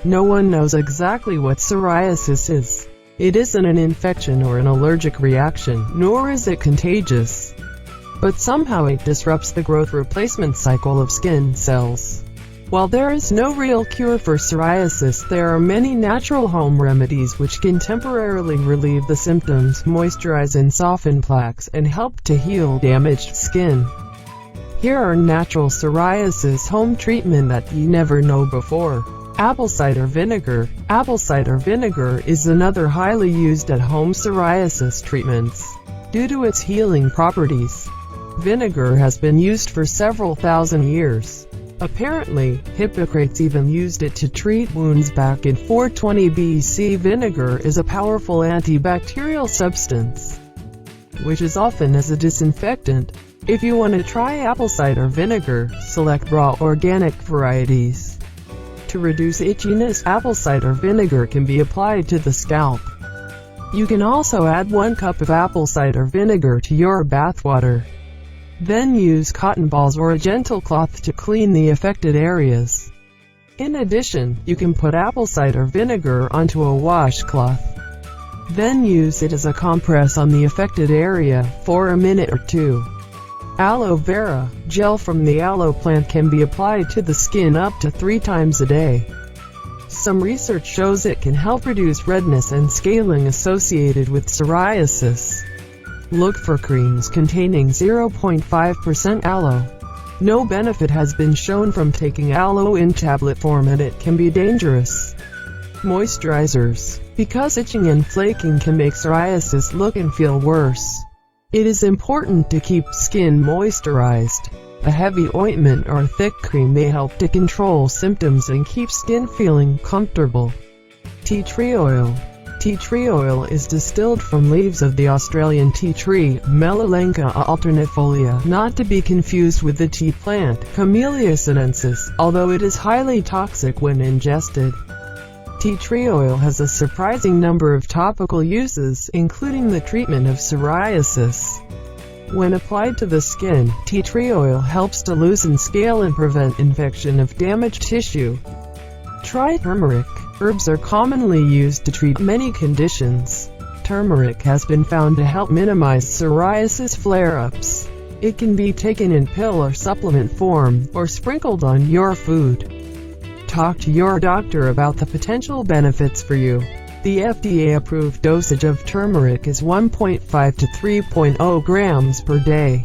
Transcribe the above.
No one knows exactly what psoriasis is. It isn't an infection or an allergic reaction, nor is it contagious. But somehow it disrupts the growth replacement cycle of skin cells. While there is no real cure for psoriasis, there are many natural home remedies which can temporarily relieve the symptoms, moisturize and soften plaques, and help to heal damaged skin. Here are natural psoriasis home treatment that you never know before. Apple cider vinegar. Apple cider vinegar is another highly used at-home psoriasis treatments. Due to its healing properties, vinegar has been used for several thousand years. Apparently, Hippocrates even used it to treat wounds back in 420 BC. Vinegar is a powerful antibacterial substance, which is often as a disinfectant. If you want to try apple cider vinegar, select raw organic varieties. To reduce itchiness, apple cider vinegar can be applied to the scalp. You can also add 1 cup of apple cider vinegar to your bathwater. Then use cotton balls or a gentle cloth to clean the affected areas. In addition, you can put apple cider vinegar onto a washcloth. Then use it as a compress on the affected area for a minute or 2. Aloe vera gel from the aloe plant can be applied to the skin up to 3 times a day. Some research shows it can help reduce redness and scaling associated with psoriasis. Look for creams containing 0.5% aloe. No benefit has been shown from taking aloe in tablet form, and it can be dangerous. Moisturizers. Because itching and flaking can make psoriasis look and feel worse, it is important to keep skin moisturized. A heavy ointment or thick cream may help to control symptoms and keep skin feeling comfortable. Tea tree oil. Tea tree oil is distilled from leaves of the Australian tea tree, Melaleuca alternifolia, not to be confused with the tea plant, Camellia sinensis, although it is highly toxic when ingested. Tea tree oil has a surprising number of topical uses, including the treatment of psoriasis. When applied to the skin, tea tree oil helps to loosen scale and prevent infection of damaged tissue. Try turmeric. Herbs are commonly used to treat many conditions. Turmeric has been found to help minimize psoriasis flare-ups. It can be taken in pill or supplement form, or sprinkled on your food. Talk to your doctor about the potential benefits for you. The FDA-approved dosage of turmeric is 1.5 to 3.0 grams per day.